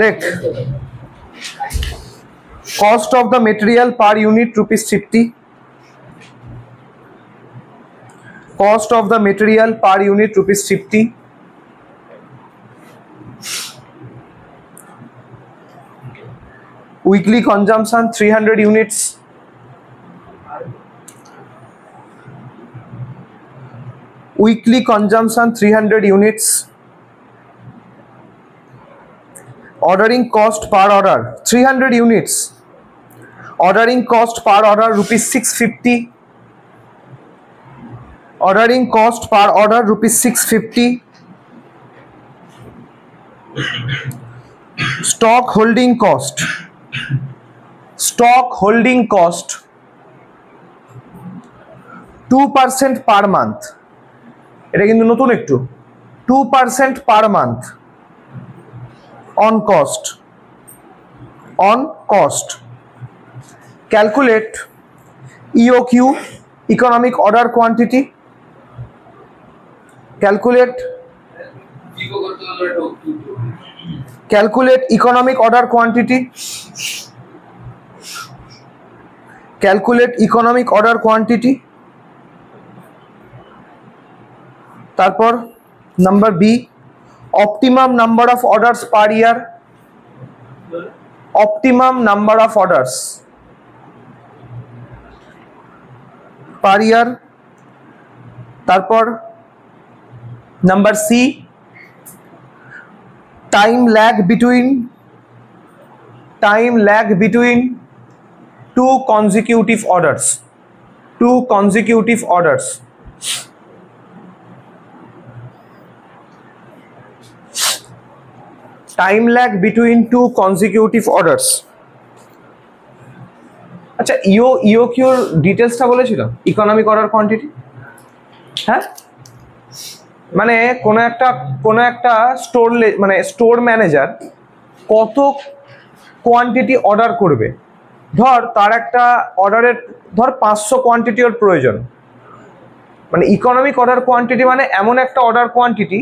Let cost of the material per unit ₹50. Cost of the material per unit ₹50. Weekly consumption 300 units. Weekly consumption 300 units. Ordering cost per order 300 units. Ordering cost per order ₹650. Ordering cost per order ₹650. Stock holding cost. Stock holding cost 2% per month. এটা কিন্তু নতুন একটু 2% per month on cost. On cost. Calculate EOQ, economic order quantity. Calculate economic order quantity. Calculate economic order quantity. তারপর number B, optimum number of orders per year. Optimum number of orders per year. তারপর number C, time lag between two consecutive orders. Time lag between two consecutive orders. আচ্ছা ইওকিউর ডিটেলসটা বলেছিল, economic order quantity. হ্যাঁ, মানে কোনো একটা store manager কত quantity order করবে। ধর তার একটা অর্ডারের 500 কোয়ান্টিটি ওর প্রয়োজন। মানে ইকোনমিক অর্ডার কোয়ান্টিটি মানে এমন একটা অর্ডার কোয়ান্টিটি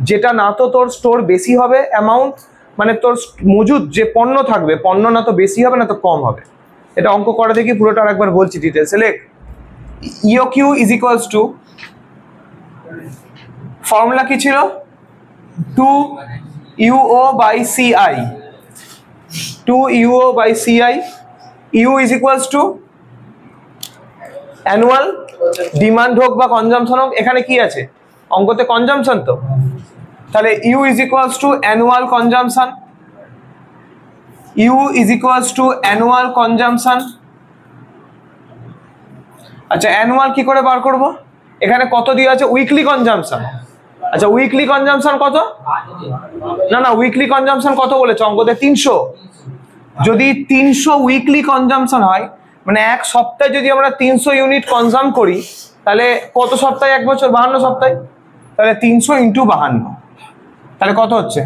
যেটা না তো তোর স্টোর বেশি হবে অ্যামাউন্ট, মানে তোর মজুদ যে পণ্য থাকবে পণ্য না তো বেশি হবে না তো কম হবে। এটা অঙ্ক করে দেখি, পুরোটা আরেকবার বলছি ডিটেলসে। লেখ EOQ is equals to, formula কি ছিল, 2UO/CI। 2UO/CI। U is equals to annual demand হোক বা কনজাম্পশন হোক, এখানে কি আছে অঙ্কতে কনজাম্পশন, তো তাহলে U is equals to annual consumption. U is equals to annual consumption. আচ্ছা অ্যানুয়াল কি করে বার করব, এখানে কত দিয়ে আছে, উইকলি কনজাম্পশন। আচ্ছা উইকলি কনজাম্পশন কত, না উইকলি কনজাম্পশন কত বলেছে অঙ্কতে, 300। যদি 300 উইকলি কনজাম্পশন হয়, মানে এক সপ্তাহে যদি আমরা 300 ইউনিট কনজাম করি, তাহলে কত সপ্তাহে, এক বছর 52 সপ্তাহে। তাহলে 300 × 52, তাহলে কত হচ্ছে,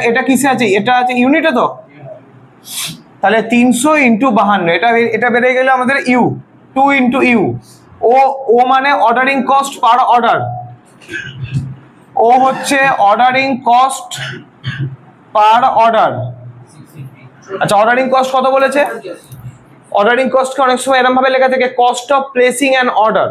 এটা কিসে আছে, এটা আছে ইউনিটে তো। তাহলে 300 × 52, এটা বেড়ে গেলে আমাদের ইউ, 2 × ইউ। ও মানে অর্ডারিং কস্ট পার অর্ডার, ও হচ্ছে অর্ডারিং কস্ট পার অর্ডার। আচ্ছা অর্ডারিং কস্ট কত বলেছে, অর্ডারিং কস্টকে অনেক সময় এরকম ভাবে লেখা থাকে, cost of placing an order.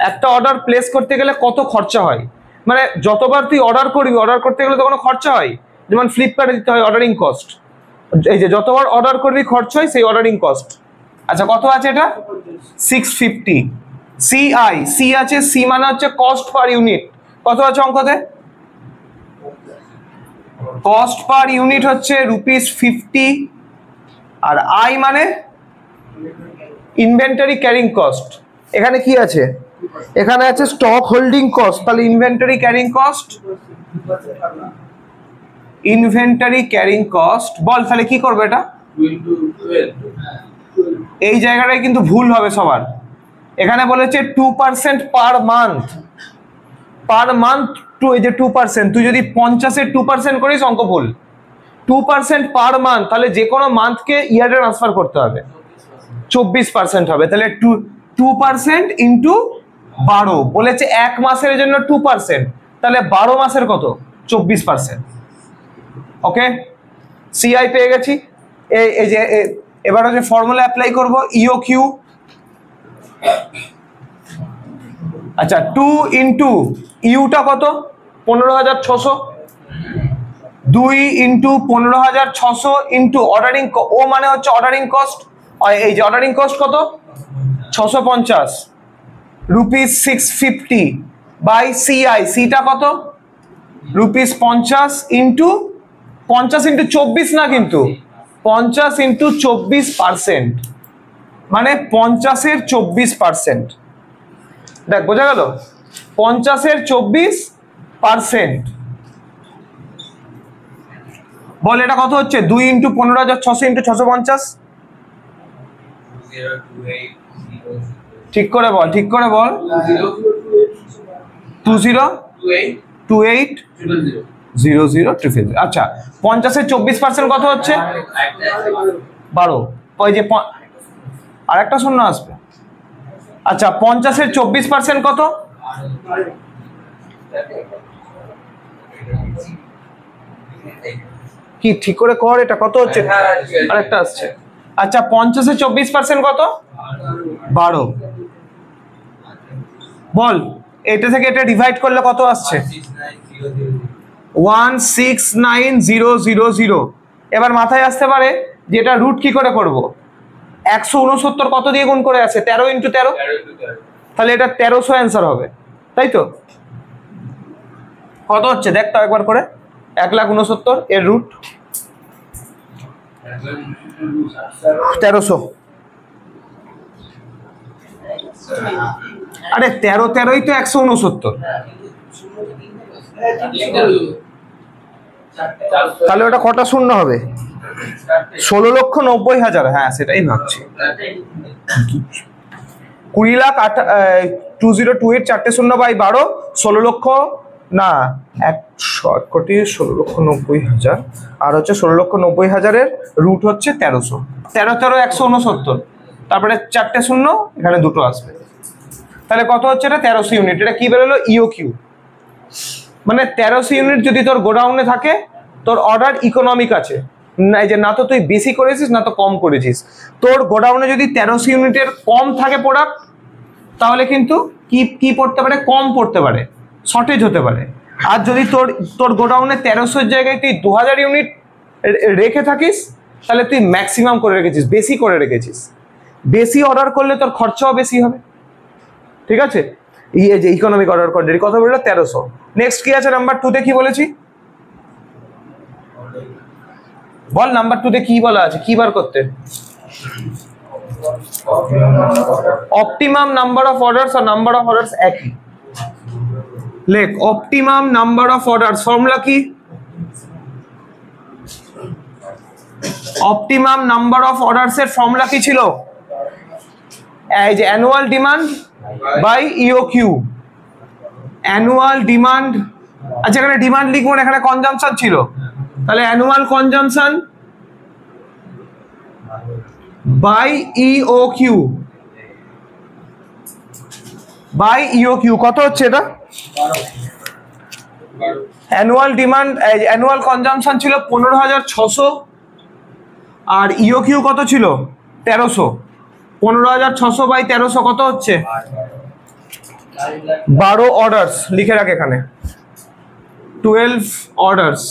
একটা অর্ডার প্লেস করতে গেলে কত খরচা হয়, মানে যতবার তুই অর্ডার করবি, অর্ডার করতে গেলে তো কোনো খরচা হয়, যেমন ফ্লিপকার্টে দিতে হয় অর্ডারিং কস্ট। এই যে যতবার অর্ডার করবি খরচ হয়, সেই অর্ডারিং কস্ট। আচ্ছা কত আছে এটা, 650। CI, সি আছে, সি মানে হচ্ছে কস্ট পার ইউনিট। কত আছে অঙ্কতে, কস্ট পার ইউনিট হচ্ছে ₹50। আর আই মানে ইনভেন্টরি ক্যারিং কস্ট। এখানে কি আছে, এখানে আছে স্টক হোল্ডিং কস্ট। তাহলে inventory carrying cost, inventory carrying cost বল, তাহলে কি করবে এটা, এই জায়গাটায় কিন্তু ভুল হবে সবার। এখানে বলেছে 2% per month, per month to, এই যে 2%, তুই যদি 50-এর 2% করিস অঙ্ক ভুল। 2% পার মান্থ, তাহলে যে কোনো মান্থকে ইয়ারে ট্রান্সফার করতে হবে, 24% হবে। তাহলে 2% ইন্টু 12 বলেছে এক মাসের জন্য 2%, তাহলে 12 মাসের কত 24%। ওকে, সিআই পেয়ে গেছি। এই যে এবার হচ্ছে ফর্মুলা অ্যাপ্লাই করব, ইও কিউ। আচ্ছা 2 ইন্টু ইউটা কত 15,600, 2 ইন্টু 15,600 ইন্টু অর্ডারিং, ও মানে হচ্ছে অর্ডারিং কস্ট। এই যে অর্ডারিং কস্ট কত 650 রুপিস 650 বাই সিআই, সিটা কত রুপিস 50 ইন্টু 24 না, কিন্তু 50 ইন্টু 24%, মানে 50-এর 24%। দেখ বোঝা গেল, 50-এর 24%। বল এটা কত হচ্ছে 2 ইন্টু 15,600 ইন্টু 650। ঠিক করে বল, ঠিক করে বল। 20280000। আচ্ছা 50-এর 24% কত হচ্ছে 12। ওই যে আরেকটা শূন্য আসবে। আচ্ছা 50-এর 24% কত, কি ঠিক করে কর, এটা কত হচ্ছে, আরেকটা আসছে। আচ্ছা 50-এর 24% কত 12। বল এটা থেকে এটা ডিভাইড করলে কত আসছে 169,000। এবার মাথায় আসতে পারে যে এটা রুট কি করে করব, 169 কত দিয়ে গুণ করে আছে 13 ইন্টু 13, তাহলে এটা 1300 অ্যান্সার হবে, তাই তো? কত হচ্ছে দেখ তো একবার করে, 1,69,000 এর রুট 1300। আরে 13-13ই তো 169, তাহলে ওটা কটা শূন্য হবে 16,90,000। হ্যাঁ সেটাই ভাবছি, 20,20,28 চারটে শূন্য বাই 12, 16 লক্ষ না 1,00,00,16,90,000 আর হচ্ছে 16,90,000-এর রুট হচ্ছে 1300। 13-13 169, তারপরে চারটে শূন্য, এখানে দুটো আসবে, তাহলে কত হচ্ছে এটা 1300 ইউনিট। এটা কি বেরোলো ইও কিউ, মানে 1300 ইউনিট যদি তোর গোডাউনে থাকে, তোর অর্ডার ইকোনমিক আছে, না যে না তো তুই বেশি করেছিস না তো কম করেছিস। তোর গোডাউনে যদি 1300 ইউনিটের কম থাকে প্রোডাক্ট, তাহলে কিন্তু কি কি পড়তে পারে, কম পড়তে পারে, শর্টেজ হতে পারে। আর যদি তোর গোডাউনে 1300-এর জায়গায় তুই 2000 ইউনিট রেখে থাকিস, তাহলে তুই ম্যাক্সিমাম করে রেখেছিস, বেশি করে রেখেছিস। বেশি অর্ডার করলে তোর খরচাও বেশি হবে, ঠিক আছে? এই যে ইকোনমিক অর্ডার কোয়ান্টিটি কত বললো 1300। নেক্সট কি আছে নাম্বার 2-তে, কি বলেছি বল, নাম্বার 2-তে কি বলা আছে, কি বার করতে? অপটিমাম নাম্বার অফ অর্ডারস আর নাম্বার অফ অর্ডারস একই, লেখ optimum number of orders. Formula কি, অপটিমাম নাম্বার অফ অর্ডারস এর ফর্মুলা কি ছিল, এই যে annual demand by EO Q. Annual demand, আচ্ছা এখানে ডিমান্ড লিখবো না, এখানে কনজাম্পশন ছিল, তাহলে annual consumption by EO Q, by EO Q কত হচ্ছে এটা, অ্যানুয়াল ডিমান্ড অ্যানুয়াল কনজাম্পশন ছিল 15,600 আর ইও কিউ কত ছিল 1300। 15,600 বাই 1300 কত হচ্ছে 12 অর্ডারস, লিখে রাখ এখানে 12 অর্ডারস।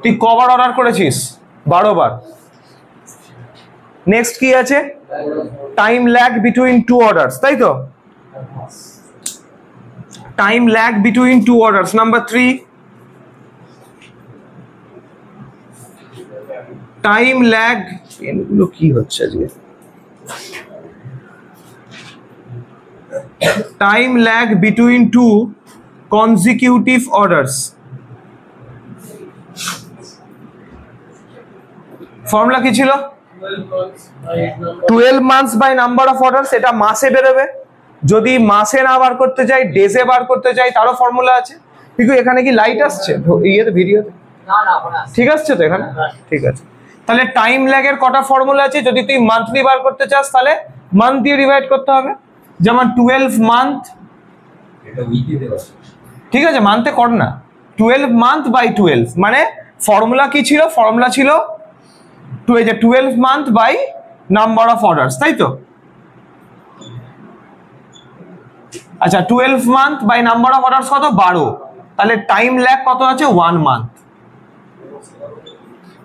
তুই কবার অর্ডার করেছিস 12 বার। নেক্সট কি আছে, time lag between two orders, তাই তো? Time lag between two orders number 3। Time lag, এগুলো কি হচ্ছে আজকে, time lag between two consecutive orders. Formula কি ছিল 12 months by number of orders, এটা মাসে বেরোবে। যদি মাসে না বার করতে চাই, ডেজে বার করতে চাই, তারও ফর্মুলা আছে। কিন্তু এখানে কি লাইট আসছে ইয়েতে, ভিডিওতে? ঠিক আসছে তো এখানে, ঠিক আছে। তাহলে টাইম ল্যাগের কটা ফর্মুলা আছে, যদি তুই মান্থলি বার করতে চাস তাহলে মান্থ দিয়ে ডিভাইড করতে হবে, যেমন 12 মান্থ, ঠিক আছে মান্থে কর না, 12 মান্থ বাই 12, মানে ফর্মুলা কি ছিল, ফর্মুলা ছিল 12 month by number of orders, তাই তো? আচ্ছা 12 month by number of orders কত, 12, তাহলে টাইম ল্যাগ কত আছে, 1 মান্থ,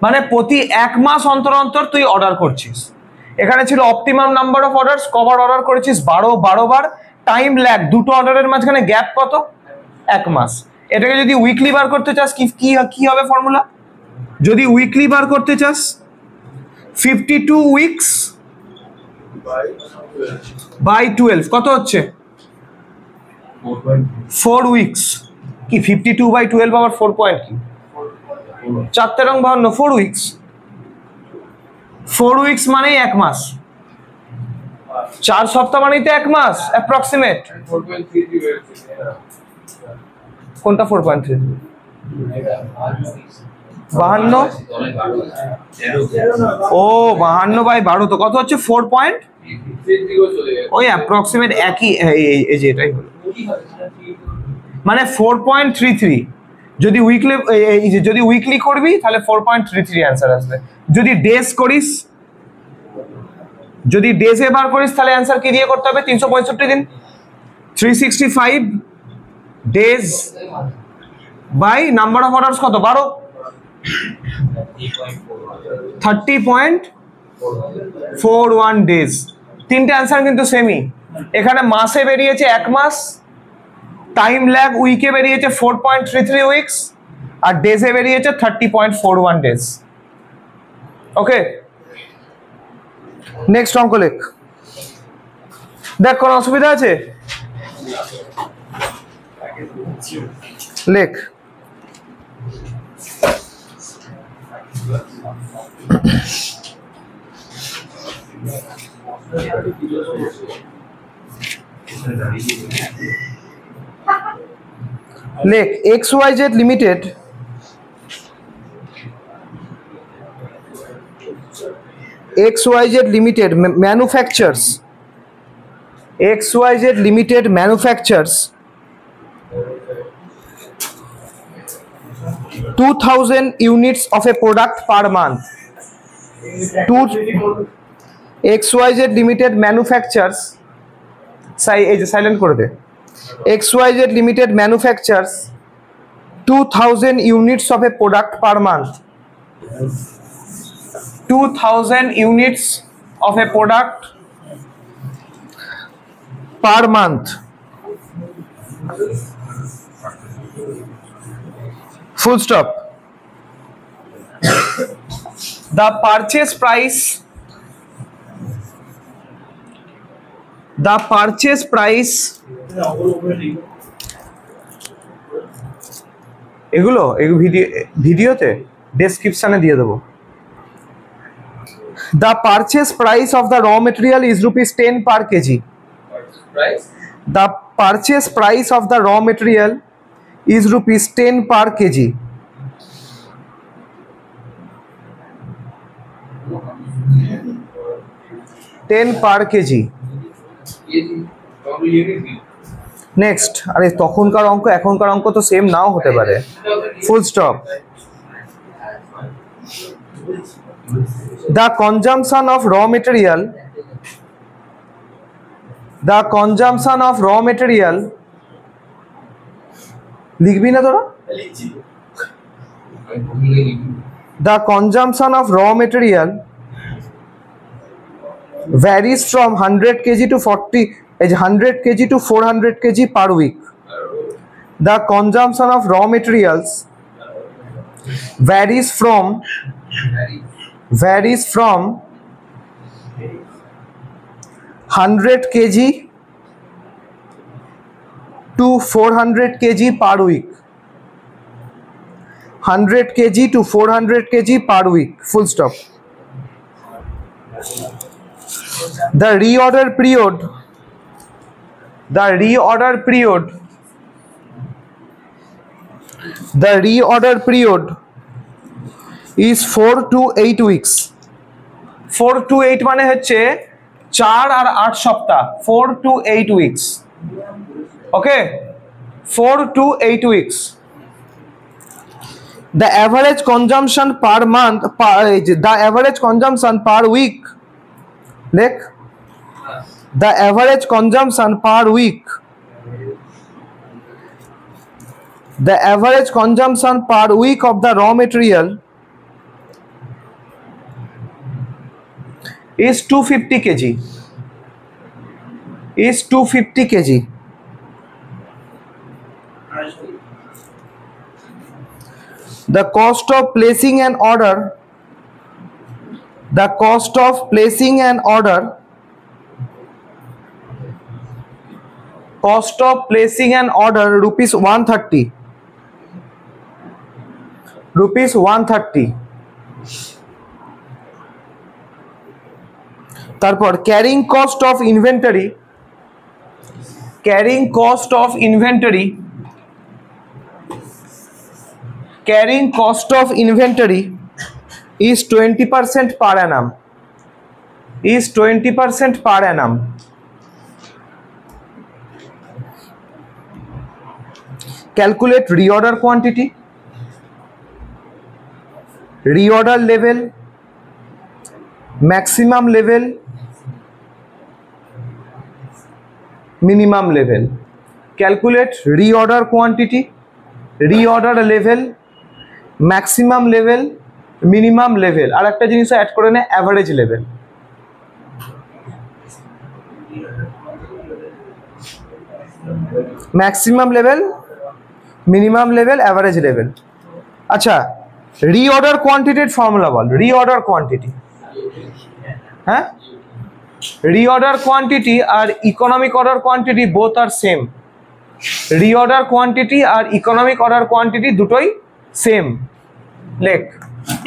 মানে প্রতি 1 মাস অন্তর অন্তর তুই অর্ডার করছিস। এখানে ছিল অপটিমাম নাম্বার অফ অর্ডার্স, কবার অর্ডার করেছিস, 12 বার, টাইম ল্যাগ দুটো অর্ডারের মাঝখানে গ্যাপ কত, 1 মাস। এটাকে যদি উইকলি বার করতে চাস কি হবে ফর্মুলা, যদি উইকলি বার করতে চাস 52 উইকস বাই 12 কত হচ্ছে, 4 উইকস। কি 52 বাই 12 আবার 4 পয়েন্ট কি, 4 তেরং 52, 4 উইকস, 4 উইকস মানেই 1 মাস, 4 সপ্তাহ মানেই তো 1 মাস অ্যাপ্রক্সিমেট। কোনটা 4.3, 52, ও 52 বাই 12 তো কত হচ্ছে 4 পয়েন্ট, ওই অ্যাপ্রক্সিমেট একই, এই যে এটাই হলো, মানে 4.33। যদি উইকলি, এই যে যদি উইকলি করবি তাহলে 4.33 অ্যান্সার আসবে। যদি ডেজ করিস, যদি ডেজে বার করিস তাহলে অ্যান্সার কি দিয়ে করতে হবে, 365 দিন, 365 days by number of orders কত, 12, 30.41 ডেজ। তিনটে অ্যান্সার কিন্তু সেমই, এখানে মাসে বেরিয়েছে 1 মাস, টাইম ল্যাগ উইকে বেরিয়েছে 4.33 উইকস, আর ডেজে বেরিয়েছে 30.41 ডেজ। ওকে, নেক্সট অঙ্ক লেখ। দেখ কোনো অসুবিধা আছে, লেখ। লেখ XYZ limited manufactures 2000 units of a product per month. XYZ Limited manufactures, এই যে সাইলেন্ট করে দে, XYZ Limited manufactures 2000 units of a product per month. 2000 units of a product per month. Full stop. The purchase price এগুলো ভিডিওতে ডেসক্রিপশনে দিয়ে দেবো। The purchase price of the raw material is ₹10 per kg. The purchase price of the raw material is ₹10 per kg. $10 per kg. Next, আরে তখনকার অঙ্ক এখনকার অঙ্ক তো সেম নাও হতে পারে। Full stop. The consumption of raw material লিখবি না তোরা? The consumption of raw material varies from 100 kg to 100 kg to 400 kg per week. The consumption of raw materials varies from 100 kg to 400 kg per week. 100 kg to 400 kg per week. Full stop. The reorder period is 4 to 8 weeks. 4 to 8 মানে হচ্ছে 4 আর 8 সপ্তাহ, 4 to 8 weeks. Okay, 4 to 8 weeks. The average consumption per month, the average consumption per week, like the average consumption per week, the average consumption per week of the raw material is 250 kg, is 250 kg. The cost of placing an order, the cost of placing an order, cost of placing an order rupees 130, rupees 130. তারপর carrying cost of inventory, carrying cost of inventory, carrying cost of inventory is 20% per annum, is 20% per annum. Calculate reorder quantity, reorder level, maximum level, minimum level. Calculate reorder quantity, reorder level, maximum level, minimum level, আর একটা জিনিস add করে নেয় average level. Maximum level, minimum level, average level. আচ্ছা, রিঅর্ডার কোয়ান্টিটির formula বল, reorder quantity. হ্যাঁ, রিঅর্ডার কোয়ান্টিটি আর economic order quantity both are same. Reorder quantity আর ইকোনমিক অর্ডার কোয়ান্টিটি দুটোই সেম। লেখ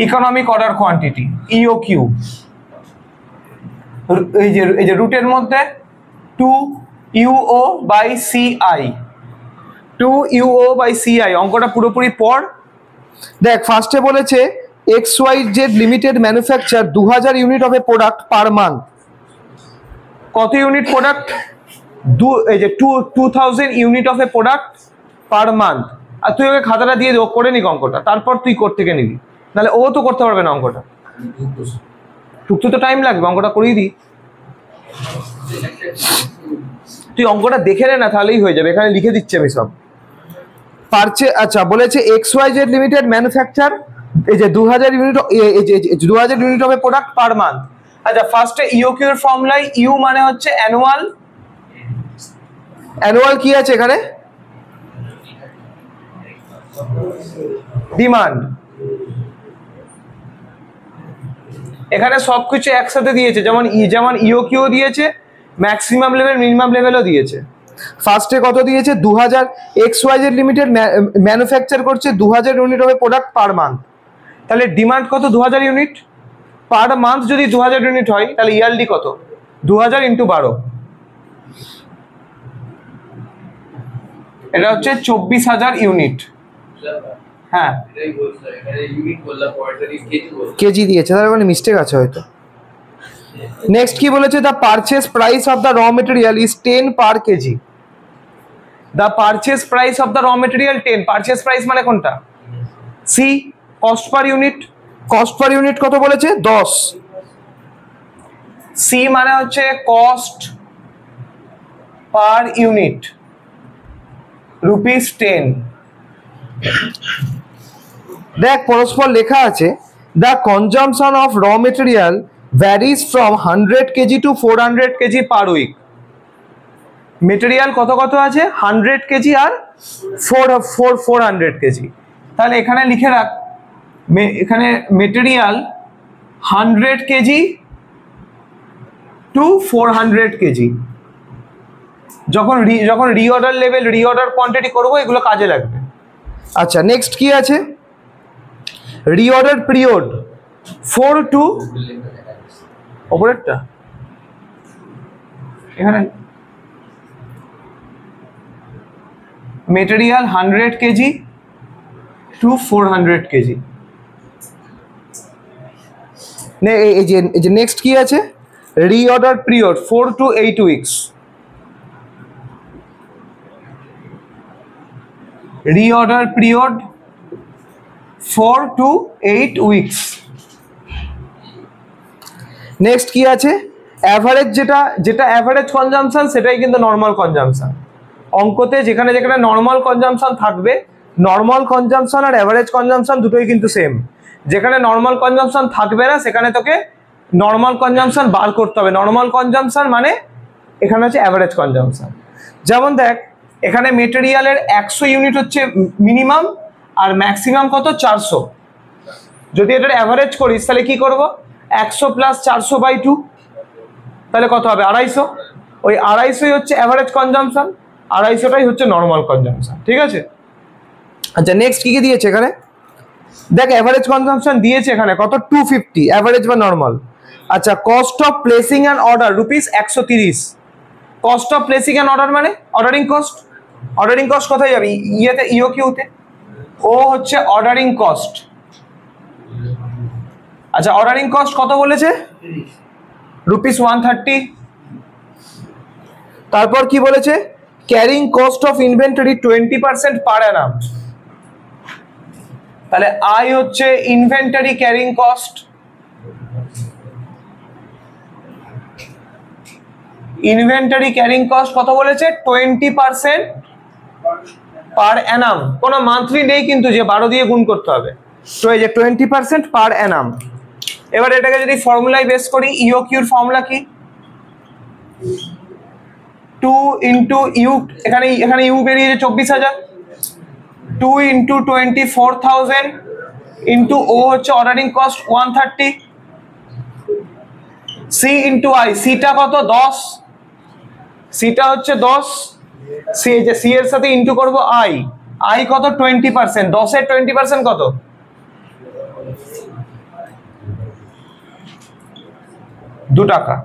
ইকোনমিক অর্ডার কোয়ান্টিটি, ইওকিউ, এই যে রুটের মধ্যে 2UO/CI, 2UO/CI। অঙ্কটা পুরোপুরি পড়। দেখ, ফার্স্টে বলেছে XYZ limited manufacture 2000 unit of a product per month. কত ইউনিট প্রোডাক্ট? এই যে 2000 unit of a product per month. আর তুই ওকে খাতাটা দিয়ে ও করে নিক অঙ্কটা, তারপর তুই করতে থেকে নিবি, নাহলে ও তো করতে পারবে না অঙ্কটা। টুকতে তো টাইম লাগবে, অঙ্কটা করিয়ে দিই। তুই অঙ্কটা দেখে নে না, তাহলেই হয়ে যাবে। এখানে লিখে দিচ্ছি আমি সব। আচ্ছা, বলেছে XYZ লিমিটেড ম্যানুফ্যাকচার, এই যে 2000 ইউনিট, এই যে 2000 unit of a product per month. আচ্ছা, ফার্স্টে ইওকিউ এর ফর্মুলা, ইউ মানে হচ্ছে অ্যানুয়াল। অ্যানুয়াল কি আছে এখানে? ডিমান্ড। এখানে সবকিছু একসাথে দিয়েছে, যেমন ইওকিউ দিয়েছে, ম্যাক্সিমাম লেভেল, মিনিমাম লেভেলও দিয়েছে। ফার্স্টে কত দিয়েছে? 2000। XYZ লিমিটেড ম্যানুফ্যাকচার করছে 2000 unit of product per month. তাহলে ডিমান্ড কত? 2000 ইউনিট পার মান্থ। যদি 2000 ইউনিট হয় তাহলে ইয়ারলি কত? 2000 × 12, এটা হচ্ছে 24000 ইউনিট। হ্যাঁ, কেজি দিয়েছে, তার মানে মিস্টেক আছে হয়তো। নেক্সট কি বলেছে? The purchase price of the raw material is 10 per kg. The purchase price of the raw material 10। Purchase price মানে কোনটা? C, cost per unit. Cost per unit কত বলেছে? 10। সি মানে হচ্ছে কস্ট পার ইউনিট, ₹10। দেখ, পরস্পর লেখা আছে the consumption of raw material varies from 100 kg to 400 kg per week. Material কত কত আছে? 100 কেজি আর 400 কেজি। তাহলে এখানে লিখে রাখ, এখানে মেটেরিয়াল 100 কেজি টু 400 কেজি। যখন রিঅর্ডার লেভেল, রিঅর্ডার কোয়ান্টিটি করবো, এগুলো কাজে লাগবে। আচ্ছা, নেক্সট কি আছে? রিঅর্ডার পিরিয়ড 4 টু, অপরেরটা এখানে মেটেরিয়াল 100 কেজি টু 400 কেজি। এই যে নেক্সট কি আছে? reorder period 4 to 8 weeks. Reorder period 4 to 8 weeks. Next কি আছে, অ্যাভারেজ, যেটা অ্যাভারেজ কনজাম্পশন সেটাই কিন্তু নর্মাল কনজাম্পশন। অঙ্কতে যেখানে যেখানে নর্মাল কনজাম্পশন থাকবে, নর্মাল কনজাম্পশন আর অ্যাভারেজ কনজাম্পশন দুটোই কিন্তু সেম। যেখানে নর্মাল কনজাম্পশন থাকবে না সেখানে তোকে নর্মাল কনজাম্পশন বার করতে হবে। নর্মাল কনজাম্পশন মানে এখানে হচ্ছে অ্যাভারেজ কনজাম্পশন। যেমন দেখ এখানে মেটেরিয়ালের 100 ইউনিট হচ্ছে মিনিমাম আর ম্যাক্সিমাম কত 400। যদি এটার অ্যাভারেজ করিস তাহলে কি করব, 100 প্লাস 400/2 তাহলে কত হবে 250। ওই 250 হচ্ছে অ্যাভারেজ কনজাম্পশন, 250টাই হচ্ছে নর্মাল কনজাম্পশন। ঠিক আছে, আচ্ছা নেক্সট কি কি দিয়েছে এখানে দেখ, অ্যাভারেজ কনজাম্পশন দিয়েছে এখানে কত 250 অ্যাভারেজ বা নর্মাল। আচ্ছা cost of placing an order ₹130। Cost of placing an order মানে অর্ডারিং কস্ট। অর্ডারিং কস্ট কোথায় যাবে, ইয়েতে ইওকিউতে, ও হচ্ছে অর্ডারিং কস্ট। আচ্ছা অর্ডারিং কস্ট কত বলেছে ₹130। তারপর কি বলেছে, ক্যারিং কস্ট অফ ইনভেন্টরি 20% পার অ্যানাম। তাহলে আই হচ্ছে inventory carrying cost, inventory carrying cost কত বলেছে 20% পার অ্যানাম। কোনো মান্থলি নেই কিন্তু যে 12 দিয়ে গুণ করতে হবে, তো এই যে 20% পার অ্যানাম। এবার এটাকে যদি ফর্মুলায় বেস করি, ইওকিউর ফর্মুলা কি 2 ইন্টু ইউ, এখানে ইউ বেরিয়েছে 24,000, 2 ইন্টু 24,000 ইন্টু ও হচ্ছে ordering cost 130, C into I, সিটা কত 10, সিটা হচ্ছে 10, সি যে সি এর সাথে ইন্টু করব আই, আই কত 20%, 10 এর 20% কত 2 টাকা।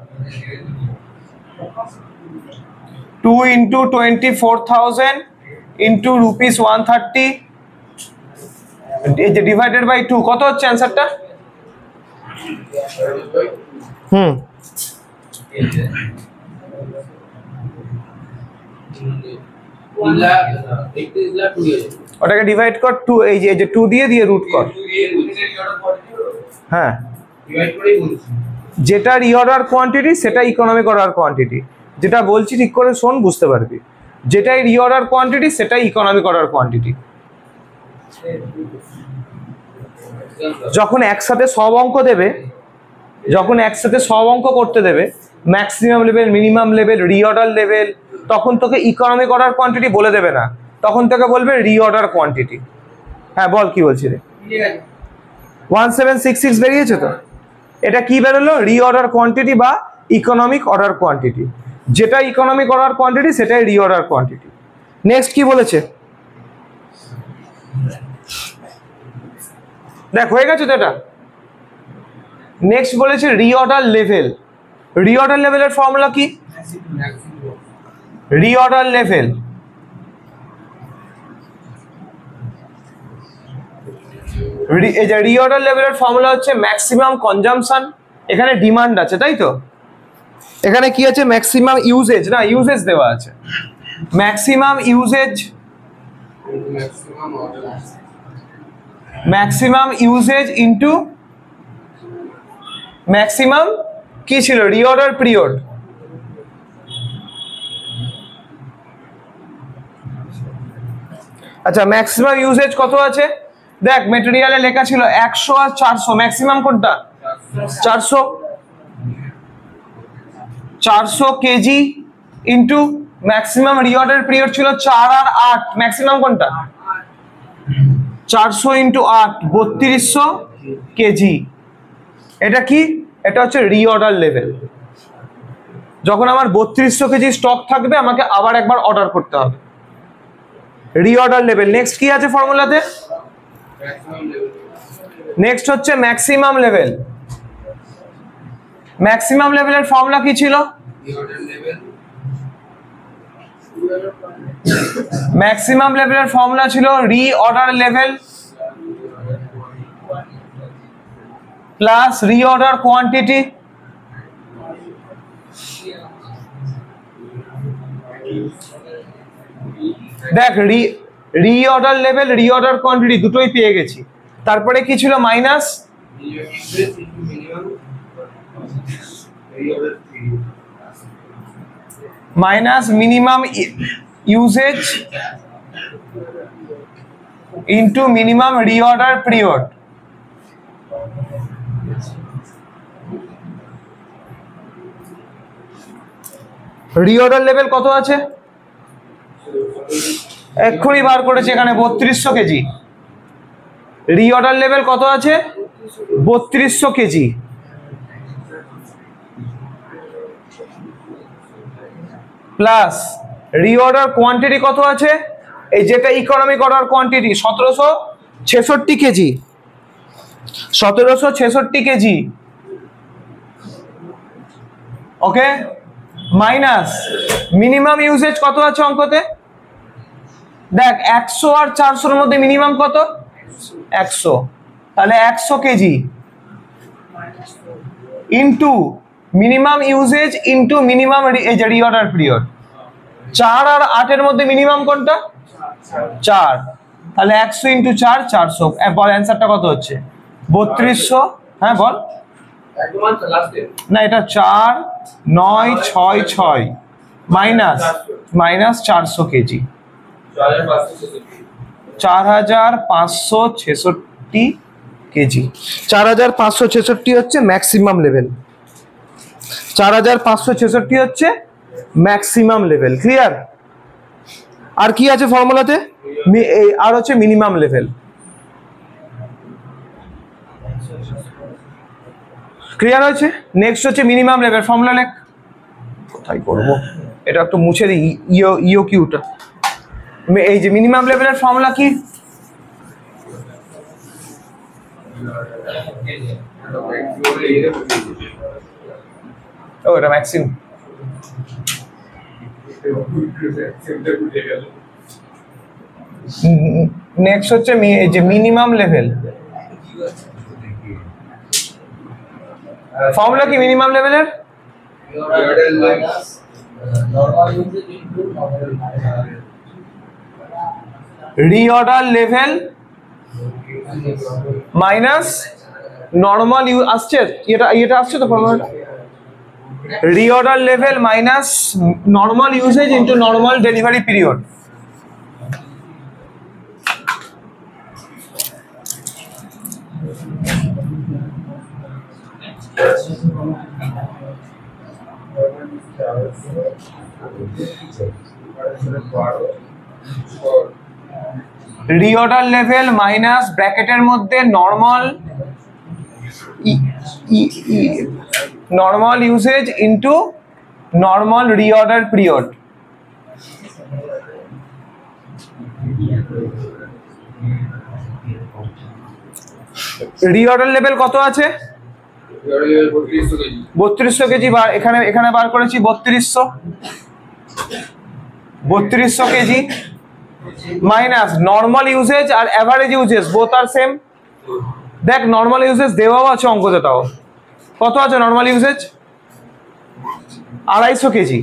2 ইন্টু 24,000 ইন্টু ₹130 এই যে ডিভাইডেড বাই 2 কত হচ্ছে অ্যানসারটা, ওটাকে ডিভাইড কর 2, এই যে 2 দিয়ে রুট কর। হ্যাঁ যেটা রিঅর্ডার কোয়ান্টিটি সেটা ইকোনমিক অর্ডার কোয়ান্টিটি। যেটা বলছি ঠিক করে শোন, বুঝতে পারবি। যেটাই রিঅর্ডার কোয়ান্টিটি সেটাই ইকোনমিক অর্ডার কোয়ান্টিটি। যখন একসাথে সব অঙ্ক দেবে, যখন একসাথে সব অঙ্ক করতে দেবে, maximum level, minimum level, reorder level, তখন তোকে ইকোনমিক অর্ডার কোয়ান্টিটি বলে দেবে না, তখন তোকে বলবে রিঅর্ডার কোয়ান্টিটি। হ্যাঁ বল কি বলছি রে, 1766 বেরিয়েছে তো, এটা কি বেরোলো, রিঅর্ডার কোয়ান্টিটি বা ইকোনমিক অর্ডার কোয়ান্টিটি। যেটা ইকোনমিক অর্ডার কোয়ান্টিটি সেটাই রিঅর্ডার কোয়ান্টিটি। নেক্সট কি বলেছে দেখ, হয়ে গেছে তো এটা। নেক্সট বলেছে রিঅর্ডার লেভেল। রিঅর্ডার লেভেলের ফর্মুলা কি, রিঅর্ডার লেভেল এই যে রিঅর্ডার লেভেলের ফর্মুলা হচ্ছে ম্যাক্সিমাম কনজাম্পশন। এখানে ডিমান্ড আছে তাই তো, এখানে কি আছে ম্যাক্সিমাম ইউজেজ, না ইউজেজ দেওয়া আছে, maximum uses, maximum uses into maximum কি ছিল রিঅর্ডার পিরিয়ড। আচ্ছা ম্যাক্সিমাম ইউজেজ কত আছে দেখ, মেটেরিয়ালে লেখা ছিল 100 আর 400, ম্যাক্সিমাম কোনটা 400 KG into maximum reorder period ছিল 4 আর 8, ম্যাক্সিমাম কোনটা 400 ইন্টু 8 3200 কেজি। এটা কি, এটা হচ্ছে রিঅর্ডার লেভেল। যখন আমার 3200 কেজি স্টক থাকবে আমাকে আবার একবার অর্ডার করতে হবে, রিঅর্ডার লেভেল। নেক্সট কি আছে ফর্মুলাতে, নেক্সট হচ্ছে ম্যাক্সিমাম লেভেল। ম্যাক্সিমাম লেভেলের ফর্মুলা কি ছিল, ম্যাক্সিমাম লেভেলের ফর্মুলা ছিল reorder level plus reorder quantity দেখ রিঅর্ডার লেভেল রিঅর্ডার কোয়ান্টিটি দুটোই পেয়ে গেছি। তারপরে কি ছিল? Minus minimum uses into minimum reorder period. Reorder level কত আছে? এক্ষুনি বার করেছি এখানে 3200 কেজি। রিঅর্ডার লেভেল কত আছে? 3200 কেজি। প্লাস রিঅর্ডার কোয়ান্টিটি কত আছে? এই যেটা economic order quantity 1766 KG. 1766 KG. Okay, minus minimum usage কত আছে অঙ্কতে? দেখ 100 আর 400 এর মধ্যে মিনিমাম কত? 100। তাহলে 100 KG into minimum uses into minimum reorder period. 4 আর 8 এর মধ্যে মিনিমাম কোনটা? 4। তাহলে 100 ইনটু 4 400। বল অ্যান্সারটা কত হচ্ছে? 3200। হ্যাঁ বল। না, এটা 4966 মাইনাস 400 কেজি। 4566 কেজি। 4566 হচ্ছে ম্যাক্সিমাম লেভেল। 4566 হচ্ছে ম্যাক্সিমাম লেভেল। ক্লিয়ার? আর কি আছে ফর্মুলাতে? আর হচ্ছে মিনিমাম লেভেল। ক্লিয়ার হয়েছে? নেক্সট হচ্ছে মিনিমাম লেভেল। ফর্মুলা লেখ। কোথায় করবো এটা? একটু মুছে দিই ইও কিউটা। এই যে মিনিমাম লেভেলের ফর্মুলা কি? ও এটা ম্যাক্সিমাম। নেক্সট হচ্ছে এই যে মিনিমাম লেভেল। ফর্মুলা কি মিনিমাম লেভেলের? রিঅর্ডার লেভেল মাইনাস নর্মাল আসছে, এটা আসছে তো formula. Reorder level minus normal uses into normal delivery period. Reorder level minus ব্র্যাকেটের মধ্যে normal uses into normal reorder period. Reorder level কত আছে? 3200 কেজি। এখানে বার করেছি 3200 KG minus normal uses R average uses both are same. দেখ normal uses দেওয়াও আছে অঙ্কতে। তাও কত আছে নর্মাল ইউজেজ? 250 কেজি।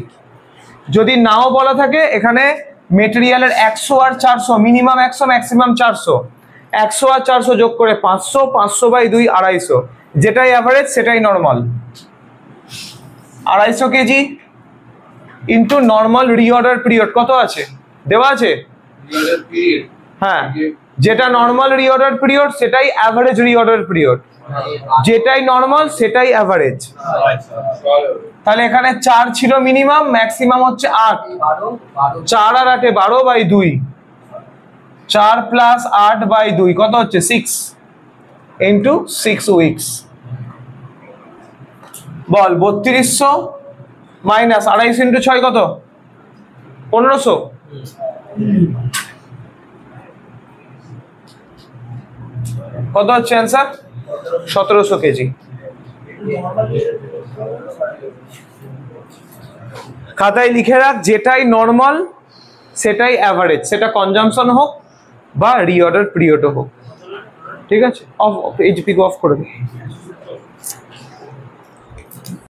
যদি নাও বলা থাকে এখানে মেটেরিয়ালের 100 আর 400, মিনিমাম 100 ম্যাক্সিমাম 400, 100 আর 400 যোগ করে 500, 500/2 250, যেটাই অ্যাভারেজ সেটাই normal. 250 KG into normal reorder period কত আছে? দেওয়া আছে। হ্যাঁ, যেটা নর্মাল রিঅর্ডার পিরিয়ড সেটাই অ্যাভারেজ রিঅর্ডার পিরিয়ড। যেটাই নর্মাল সেটাই অ্যাভারেজ। তাহলে এখানে 4 ছিল মিনিমাম, ম্যাক্সিমাম হচ্ছে 8। 4 আর 8 12/2। 4 প্লাস 8/2 কত হচ্ছে? 6 ইন্টু 6 উইকস। বল 3200 মাইনাস 250 ইন্টু 6 কত? 1500। কত হচ্ছে অ্যান্সার? 1700 কেজি। খাতায় লিখে রাখ, যেটাই নর্মাল সেটাই অ্যাভারেজ, সেটা কনজাম্পশন হোক বা রিঅর্ডার পিরিয়ডও হোক। ঠিক আছে? অফ, এই পিক অফ করে দিই।